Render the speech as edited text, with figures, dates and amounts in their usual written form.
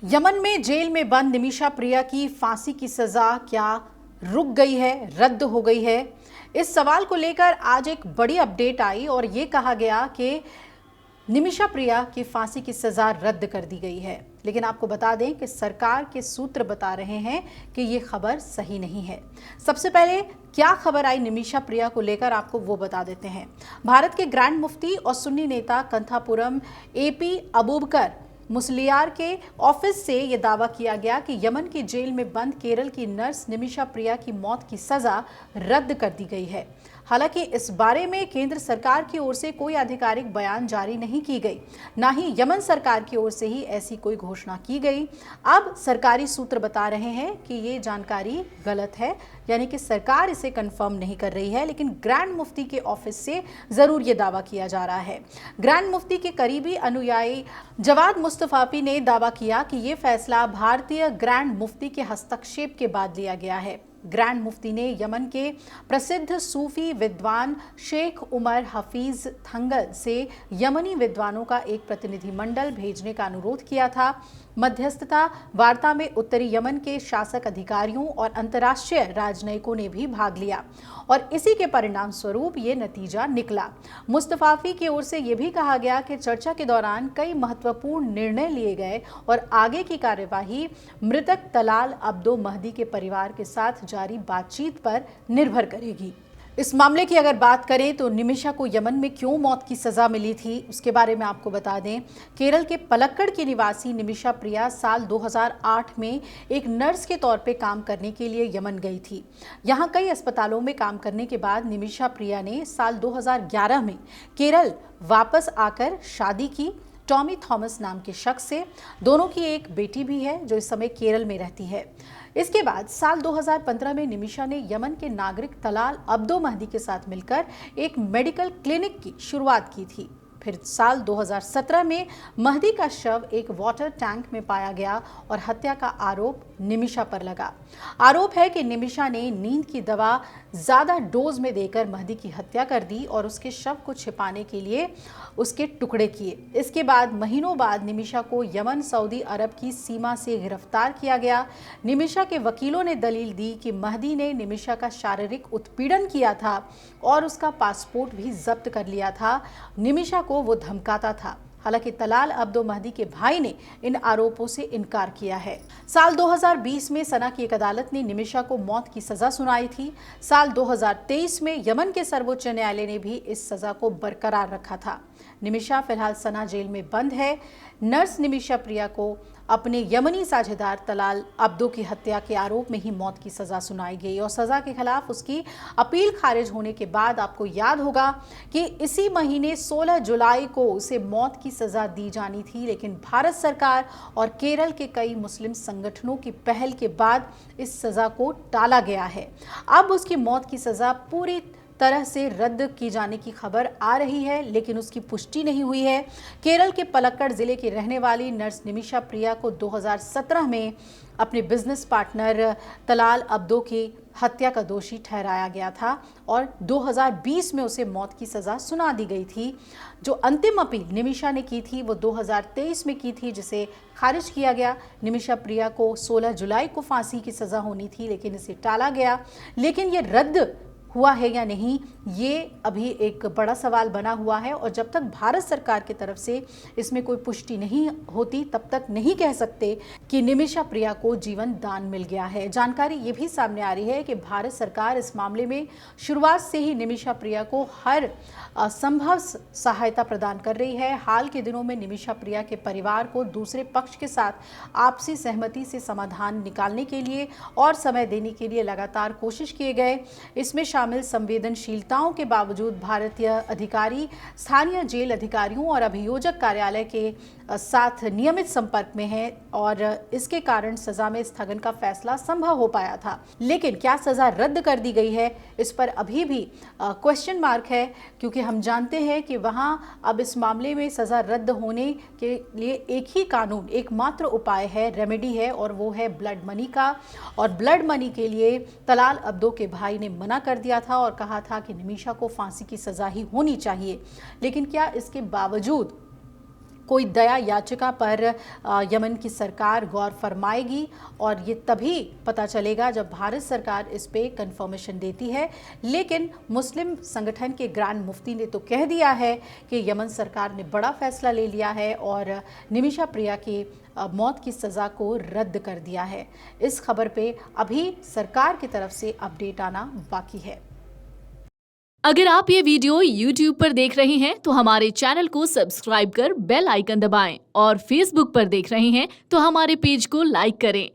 Yemen में jail में बंद निमिषा प्रिया की फांसी की सजा क्या रुक गई है, रद्द हो गई है? इस सवाल को लेकर आज एक बड़ी अपडेट आई और ये कहा गया कि निमिषा प्रिया की फांसी की सजा रद्द कर दी गई है। लेकिन आपको बता दें कि सरकार के सूत्र बता रहे हैं कि ये खबर सही नहीं है। सबसे पहले क्या खबर आई निमिषा प्रिया को लेकर आपको वो बता देते हैं। भारत के ग्रैंड मुफ्ती और सुन्नी नेता कंथापुरम एपी अबूबकर मुसलियार के ऑफिस से यह दावा किया गया कि यमन की जेल में बंद केरल की नर्स निमिषा प्रिया की मौत की सजा रद्द कर दी गई है। हालांकि इस बारे में केंद्र सरकार की ओर से कोई आधिकारिक बयान जारी नहीं की गई, ना ही यमन सरकार की ओर से ही ऐसी कोई घोषणा की गई। अब सरकारी सूत्र बता रहे हैं कि ये जानकारी गलत है, यानी कि सरकार इसे कंफर्म नहीं कर रही है, लेकिन ग्रैंड मुफ्ती के ऑफिस से जरूर ये दावा किया जा रहा है। ग्रैंड मुफ्ती के करीबी अनुयायी जवाद मुस्तफाफी ने दावा किया कि ये फैसला भारतीय ग्रैंड मुफ्ती के हस्तक्षेप के बाद लिया गया है। ग्रैंड मुफ्ती ने यमन के प्रसिद्ध सूफी विद्वान शेख उमर हफीज थंगल से यमनी विद्वानों का एक प्रतिनिधिमंडल भेजने का अनुरोध किया था। मध्यस्थता वार्ता में उत्तरी यमन के शासक अधिकारियों और अंतर्राष्ट्रीय राजनयिकों ने भी भाग लिया और इसी के परिणाम स्वरूप ये नतीजा निकला। मुस्तफाफी की ओर से यह भी कहा गया कि चर्चा के दौरान कई महत्वपूर्ण निर्णय लिए गए और आगे की कार्यवाही मृतक तलाल अब्दो महदी के परिवार के साथ जारी बातचीत पर निर्भर करेगी। इस मामले की अगर बात करें तो निमिषा को यमन में क्यों मौत की सजा मिली थी, उसके बारे में आपको बता दें। केरल के पलक्कड़ की निवासी निमिषा प्रिया साल 2008 में एक नर्स के तौर पे काम करने के लिए यमन गई थी। यहां कई अस्पतालों में काम करने के बाद निमिषा प्रिया ने साल 2011 में केरल वापस आकर शादी की टॉमी थॉमस नाम के शख्स से। दोनों की एक बेटी भी है जो इस समय केरल में रहती है। इसके बाद साल 2015 में निमिषा ने यमन के नागरिक तलाल अब्दो महदी के साथ मिलकर एक मेडिकल क्लिनिक की शुरुआत की थी। फिर साल 2017 में महदी का शव एक वाटर टैंक में पाया गया और हत्या का आरोप निमिषा पर लगा। आरोप है कि निमिषा ने नींद की दवा ज्यादा डोज में देकर महदी की हत्या कर दी और उसके शव को छिपाने के लिए उसके टुकड़े किए। इसके बाद महीनों बाद निमिषा को यमन सऊदी अरब की सीमा से गिरफ्तार किया गया। निमिषा के वकीलों ने दलील दी कि महदी ने निमिषा का शारीरिक उत्पीड़न किया था और उसका पासपोर्ट भी जब्त कर लिया था। निमिषा को वो धमकाता था। हालांकि तलाल अब्दो महदी के भाई ने इन आरोपों से इनकार किया है। साल 2020 में सना की एक अदालत ने निमिषा को मौत की सजा सुनाई थी। साल 2023 में यमन के सर्वोच्च न्यायालय ने भी इस सजा को बरकरार रखा था। निमिषा फिलहाल सना जेल में बंद है। नर्स निमिषा प्रिया को अपने यमनी साझेदार तलाल अब्दो की हत्या के आरोप में ही मौत की सजा सुनाई गई और सजा के खिलाफ उसकी अपील खारिज होने के बाद आपको याद होगा कि इसी महीने 16 जुलाई को उसे मौत की सजा दी जानी थी, लेकिन भारत सरकार और केरल के कई मुस्लिम संगठनों की पहल के बाद इस सजा को टाला गया है। अब उसकी मौत की सजा पूरी तरह से रद्द की जाने की खबर आ रही है, लेकिन उसकी पुष्टि नहीं हुई है। केरल के पलक्कड़ जिले की रहने वाली नर्स निमिषा प्रिया को 2017 में अपने बिजनेस पार्टनर तलाल अब्दो की हत्या का दोषी ठहराया गया था और 2020 में उसे मौत की सजा सुना दी गई थी। जो अंतिम अपील निमिषा ने की थी वो 2023 में की थी, जिसे खारिज किया गया। निमिषा प्रिया को 16 जुलाई को फांसी की सजा होनी थी, लेकिन इसे टाला गया। लेकिन ये रद्द हुआ है या नहीं, ये अभी एक बड़ा सवाल बना हुआ है और जब तक भारत सरकार की तरफ से इसमें कोई पुष्टि नहीं होती तब तक नहीं कह सकते कि निमिषा प्रिया को जीवन दान मिल गया है। जानकारी ये भी सामने आ रही है कि भारत सरकार इस मामले में शुरुआत से ही निमिषा प्रिया को हर संभव सहायता प्रदान कर रही है। हाल के दिनों में निमिषा प्रिया के परिवार को दूसरे पक्ष के साथ आपसी सहमति से समाधान निकालने के लिए और समय देने के लिए लगातार कोशिश किए गए। इसमें शामिल संवेदनशीलताओं के बावजूद भारतीय अधिकारी स्थानीय जेल अधिकारियों और अभियोजक कार्यालय के साथ नियमित संपर्क में हैं और इसके कारण सजा में स्थगन का फैसला संभव हो पाया था। लेकिन क्या सजा रद्द कर दी गई है, इस पर अभी भी क्वेश्चन मार्क है, क्योंकि हम जानते हैं कि वहां अब इस मामले में सजा रद्द होने के लिए एक ही कानून, एकमात्र उपाय है, रेमेडी है, और वो है ब्लड मनी का। और ब्लड मनी के लिए तलाल अब्दो के भाई ने मना कर दिया था और कहा था कि निमिषा को फांसी की सजा ही होनी चाहिए। लेकिन क्या इसके बावजूद कोई दया याचिका पर यमन की सरकार गौर फरमाएगी और ये तभी पता चलेगा जब भारत सरकार इस पे कंफर्मेशन देती है। लेकिन मुस्लिम संगठन के ग्रैंड मुफ्ती ने तो कह दिया है कि यमन सरकार ने बड़ा फैसला ले लिया है और निमिषा प्रिया की मौत की सज़ा को रद्द कर दिया है। इस खबर पे अभी सरकार की तरफ से अपडेट आना बाकी है। अगर आप ये वीडियो YouTube पर देख रहे हैं तो हमारे चैनल को सब्सक्राइब कर बेल आइकन दबाएं और Facebook पर देख रहे हैं तो हमारे पेज को लाइक करें।